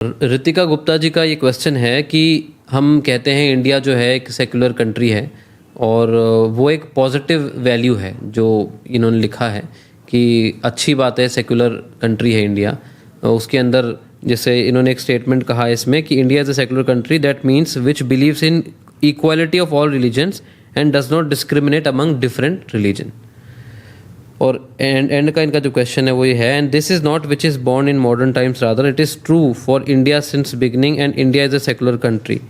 रितिका गुप्ता जी का ये क्वेश्चन है कि हम कहते हैं इंडिया जो है एक सेकुलर कंट्री है और वो एक पॉजिटिव वैल्यू है जो इन्होंने लिखा है कि अच्छी बात है, सेकुलर कंट्री है इंडिया। उसके अंदर जैसे इन्होंने एक स्टेटमेंट कहा है इसमें कि India is a secular country that means which believes in equality of all religions and does not discriminate among different religion. और एंड का इनका जो क्वेश्चन है वो ये है, and this is not which is born in modern times, rather it is true for India since beginning and India is a secular country.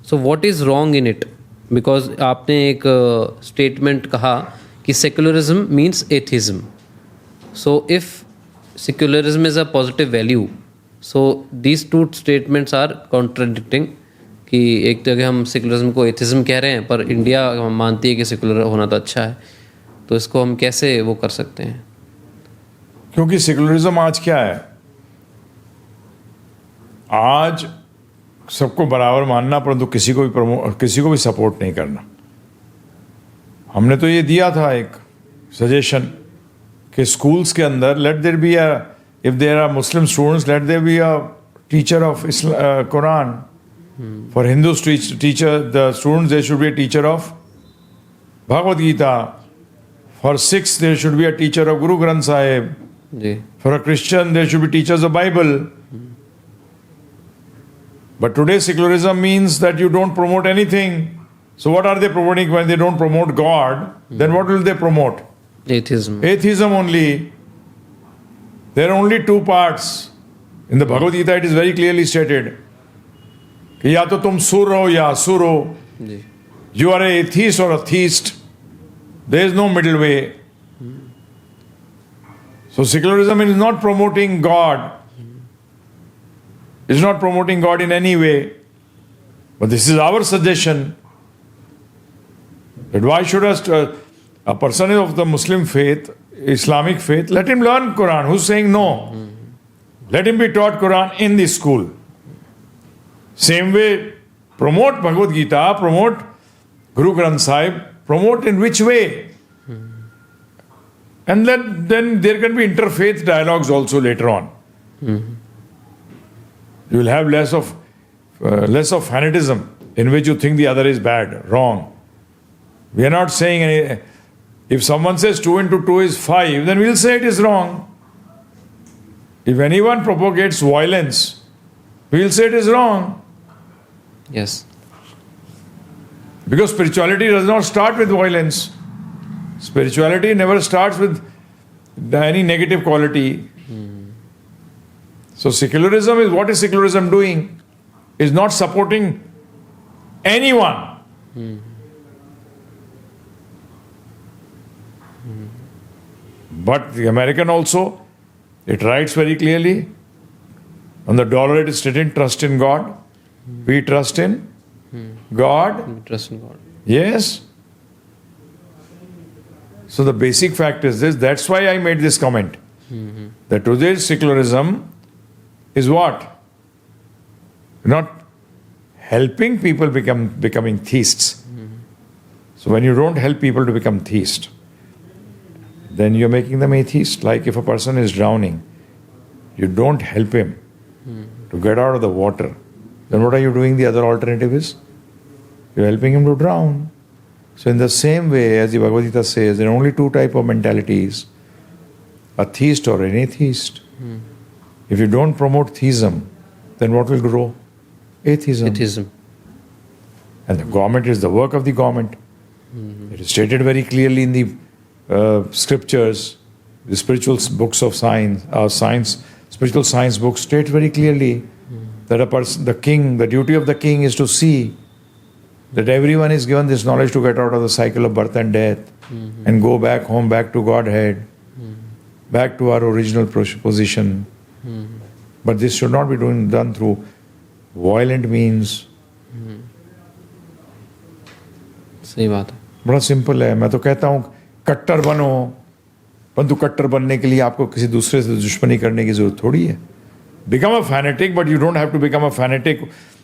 So what is wrong in it? Because आपने एक statement कहा कि secularism means atheism. So if secularism is a positive value, so these two statements are contradicting कि एक जगह हम secularism को atheism कह रहे हैं पर इंडिया मानती है कि सेकुलर होना तो अच्छा है, तो इसको हम कैसे वो कर सकते हैं? क्योंकि सेकुलरिज्म आज क्या है, आज सबको बराबर मानना परंतु किसी को भी सपोर्ट नहीं करना। हमने तो ये दिया था एक सजेशन कि स्कूल्स के अंदर let there be a, if there are Muslim students, let there be a teacher of Quran. For Hindu teacher, the students there should be a teacher of Bhagavad Gita. For Sikhs, there should be a teacher of Guru Granth Sahib. For a Christian, there should be teachers of Bible. But today, secularism means that you don't promote anything. So what are they promoting when they don't promote God? Then what will they promote? Atheism. Atheism only. There are only two parts. In the Bhagavad Gita, it is very clearly stated कि या तो तुम सुर हो या असुर हो. You are an atheist or a theist. There is no middle way. So secularism is not promoting God. It's not promoting God in any way. But this is our suggestion. That why should a person of the Muslim faith, Islamic faith, let him learn Quran. Who's saying no? Let him be taught Quran in the school. Same way, promote Bhagavad Gita, promote Guru Granth Sahib. Promote in which way? And then there can be interfaith dialogues also later on. You will have less of fanatism in which you think the other is bad, wrong. We are not saying any. If someone says 2 into 2 is 5, then we'll say it is wrong. If anyone propagates violence, we'll say it is wrong. Yes. Because spirituality does not start with violence. Spirituality never starts with any negative quality. So secularism is, what is secularism doing? Is not supporting anyone. But the American also, it writes very clearly on the dollar, it is written, trust in God. We trust in God. Trust in God. Yes. So the basic fact is this. That's why I made this comment. That today's secularism is what? Not helping people becoming theists. So when you don't help people to become theists, then you're making them atheist. Like if a person is drowning, you don't help him to get out of the water, then what are you doing? The other alternative is you're helping him to drown. So in the same way, as the Bhagavad Gita says, there are only two types of mentalities, a theist or an atheist. If you don't promote theism, then what will grow? Atheism. Atheism. And the government is the work of the government. It is stated very clearly in the scriptures, the spiritual books of science, spiritual science books state very clearly that a person, the king, the duty of the king is to see that everyone is given this knowledge to get out of the cycle of birth and death and go back home, back to Godhead, back to our original position. But this should not be done through violent means. सही बात है. बड़ा simple है. मैं तो कहता हूँ कट्टर बनो, परंतु कट्टर बनने के लिए आपको किसी दूसरे से दुश्मनी करने की जरूरत थोड़ी है. Become a fanatic, but you don't have to become a fanatic.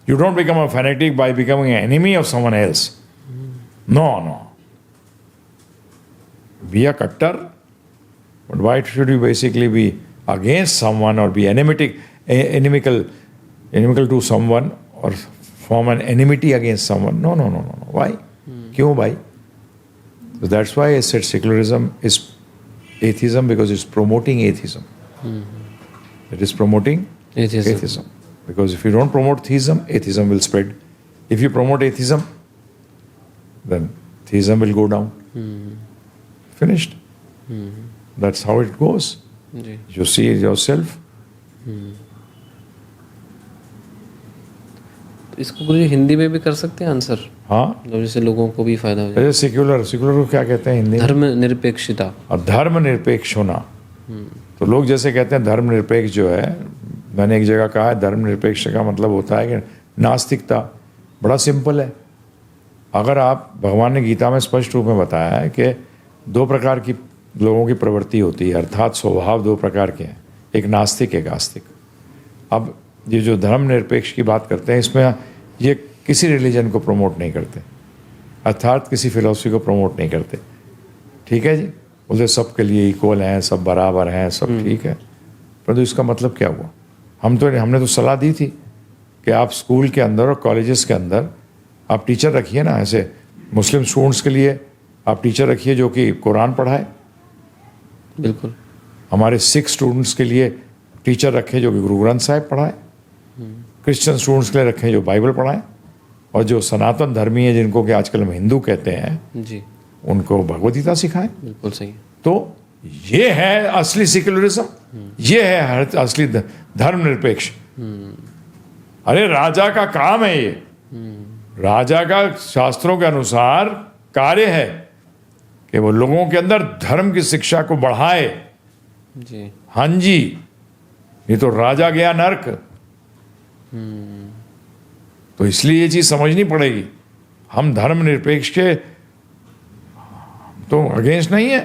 You don't become a fanatic by becoming an enemy of someone else. No. Be a kattar, but why should you basically be against someone or be inimical inimical to someone or form an enmity against someone. No. Why? क्यों भाई? So that's why I said secularism is atheism, because it's promoting atheism. It is promoting atheism. Because if you don't promote theism, atheism will spread. If you promote atheism, then theism will go down. Finished. That's how it goes. Ji. You see it yourself. तो इसको पूरी हिंदी में भी कर सकते हैं answer, हाँ, जैसे लोगों को भी फायदा हो जाए. जैसे सेक्युलर को क्या कहते हैं हिंदी में? धर्मनिरपेक्षता. और धर्मनिरपेक्ष होना. तो लोग जैसे कहते हैं धर्मनिरपेक्ष जो है, मैंने एक जगह कहा है धर्मनिरपेक्ष का मतलब होता है कि नास्तिकता. बड़ा सिंपल है. अगर आप, भगवान ने गीता में स्पष्ट रूप में बताया है कि 2 प्रकार की लोगों की प्रवृत्ति होती है, अर्थात स्वभाव 2 प्रकार के हैं, एक नास्तिक एक आस्तिक. अब ये जो धर्मनिरपेक्ष की बात करते हैं, इसमें ये किसी रिलीजन को प्रमोट नहीं करते, अर्थात किसी फिलॉसफी को प्रमोट नहीं करते. ठीक है जी, बोलते सबके लिए इक्वल हैं, सब बराबर हैं, सब ठीक है. परंतु इसका मतलब क्या हुआ? हमने तो सलाह दी थी कि आप स्कूल के अंदर और कॉलेजेस के अंदर आप टीचर रखिए ना. ऐसे मुस्लिम स्टूडेंट्स के लिए आप टीचर रखिए जो कि कुरान पढ़ाए. बिल्कुल. हमारे सिख स्टूडेंट्स के लिए टीचर रखें जो कि गुरु ग्रंथ साहिब पढ़ाए. क्रिश्चियन स्टूडेंट्स के लिए रखें जो बाइबल पढ़ाएं. और जो सनातन धर्मी है, जिनको कि आजकल हम हिंदू कहते हैं जी, उनको भगवद गीता सिखाएं. बिल्कुल सही. तो ये है असली सेक्युलरिज्म. ये है असली धर्मनिरपेक्ष. अरे राजा का काम है ये. राजा का शास्त्रों के अनुसार कार्य है कि वो लोगों के अंदर धर्म की शिक्षा को बढ़ाए. जी. हाँ जी, ये तो राजा गया नर्क. तो इसलिए ये चीज समझनी पड़ेगी. हम धर्मनिरपेक्ष के तो अगेंस्ट नहीं है,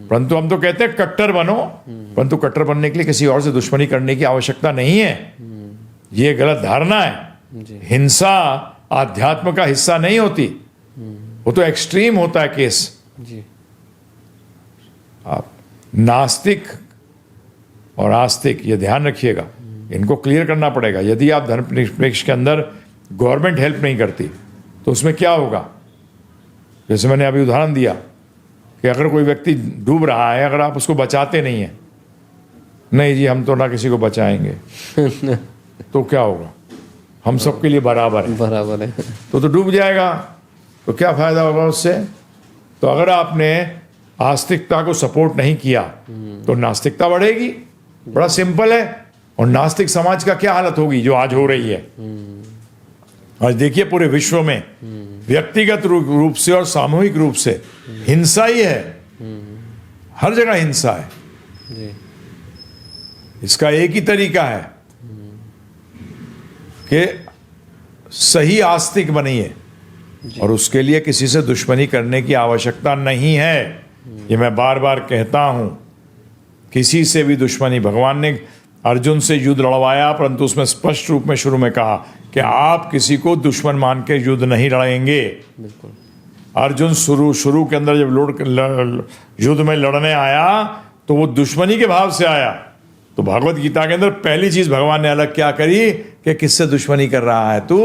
परंतु हम तो कहते हैं कट्टर बनो. परंतु कट्टर बनने के लिए किसी और से दुश्मनी करने की आवश्यकता नहीं है. ये गलत धारणा है. जी. हिंसा आध्यात्म का हिस्सा नहीं होती, वो तो एक्सट्रीम होता है केस. जी. आप नास्तिक और आस्तिक, ये ध्यान रखिएगा, इनको क्लियर करना पड़ेगा. यदि आप धर्मनिरपेक्ष के अंदर गवर्नमेंट हेल्प नहीं करती तो उसमें क्या होगा? जैसे मैंने अभी उदाहरण दिया कि अगर कोई व्यक्ति डूब रहा है, अगर आप उसको बचाते नहीं है, नहीं जी हम तो ना किसी को बचाएंगे, तो क्या होगा? हम सबके लिए बराबर है. बराबर है. तो डूब जाएगा. तो क्या फायदा होगा उससे? तो अगर आपने आस्तिकता को सपोर्ट नहीं किया तो नास्तिकता बढ़ेगी. बड़ा सिंपल है. और नास्तिक समाज का क्या हालत होगी जो आज हो रही है? आज देखिए पूरे विश्व में व्यक्तिगत रूप से और सामूहिक रूप से हिंसा ही है. हर जगह हिंसा है. जी. इसका एक ही तरीका है कि सही आस्तिक बनिए, और उसके लिए किसी से दुश्मनी करने की आवश्यकता नहीं है. ये मैं बार बार कहता हूं, किसी से भी दुश्मनी. भगवान ने अर्जुन से युद्ध लड़वाया, परंतु उसमें स्पष्ट रूप में शुरू में कहा कि आप किसी को दुश्मन मान के युद्ध नहीं लड़ेंगे. बिल्कुल. अर्जुन शुरू के अंदर जब युद्ध में लड़ने आया तो वो दुश्मनी के भाव से आया. तो भगवत गीता के अंदर पहली चीज भगवान ने अलग क्या करी कि किससे दुश्मनी कर रहा है तू?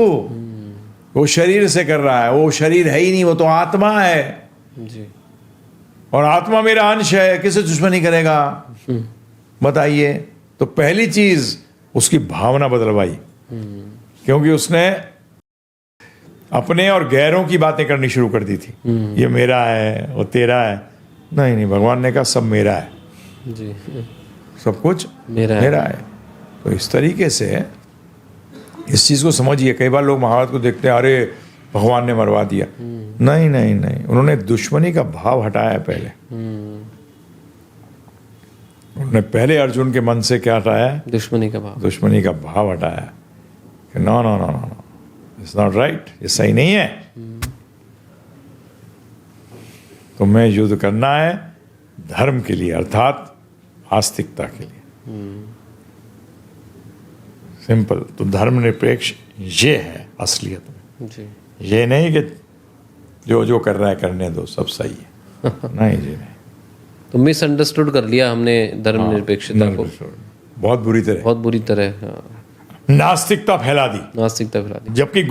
वो शरीर से कर रहा है. वो शरीर है ही नहीं, वो तो आत्मा है. जी. और आत्मा मेरा अंश है, किससे दुश्मनी करेगा? बताइए. तो पहली चीज उसकी भावना बदलवाई, क्योंकि उसने अपने और गैरों की बातें करनी शुरू कर दी थी. ये मेरा है, वो तेरा है. नहीं, भगवान ने कहा सब मेरा है. जी. सब कुछ मेरा है. तो इस तरीके से इस चीज को समझिए. कई बार लोग महाभारत को देखते हैं, अरे भगवान ने मरवा दिया. नहीं, उन्होंने दुश्मनी का भाव हटाया पहले. उन्होंने पहले अर्जुन के मन से क्या हटाया? दुश्मनी का भाव हटाया कि नो, इट्स नॉट राइट, ये सही नहीं है. तुम्हें युद्ध करना है धर्म के लिए, अर्थात आस्तिकता के लिए. सिंपल. तो धर्मनिरपेक्ष ये है असलियत में. जी. ये नहीं कि जो कर रहा है करने दो, सब सही है. नहीं जी, नहीं. तो मिसअंडरस्टूड कर लिया हमने धर्मनिरपेक्षता को बहुत बुरी तरह. हाँ. नास्तिकता फैला दी। नास्तिकता फैला दी। जबकि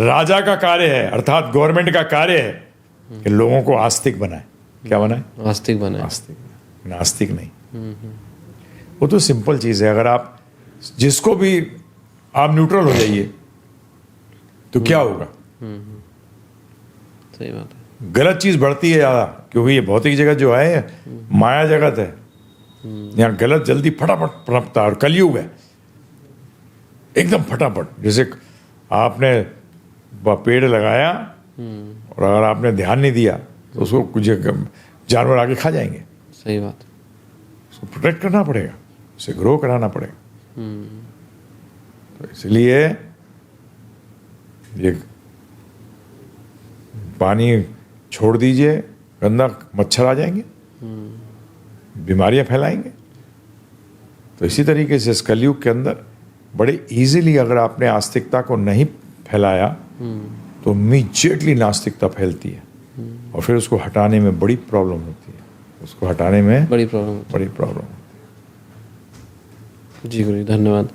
राजा का कार्य है, अर्थात गवर्नमेंट का कार्य है कि लोगों को आस्तिक बनाए। क्या बनाए? आस्तिक बनाए। आस्तिक, नास्तिक नहीं। वो तो सिंपल चीज है। अगर आप जिसको भी आप न्यूट्रल हो जाइए तो क्या होगा? सही बात है। गलत चीज बढ़ती है ज्यादा, क्योंकि ये भौतिक जगत जो है माया जगत है। यहाँ गलत जल्दी फटाफट पनपता है, और कलयुग है एकदम फटाफट। जैसे आपने पेड़ लगाया और अगर आपने ध्यान नहीं दिया तो उसको कुछ जानवर आके खा जाएंगे। सही बात। उसको प्रोटेक्ट करना पड़ेगा, उसे ग्रो कराना पड़ेगा। तो इसलिए ये पानी छोड़ दीजिए, गंदा मच्छर आ जाएंगे, बीमारियां फैलाएंगे। तो इसी तरीके से इस कलयुग के अंदर बड़े इजीली अगर आपने आस्तिकता को नहीं फैलाया तो इमीडिएटली नास्तिकता फैलती है, और फिर उसको हटाने में बड़ी प्रॉब्लम होती है। उसको हटाने में बड़ी प्रॉब्लम। बड़ी प्रॉब्लम। जी गुरु जी, धन्यवाद।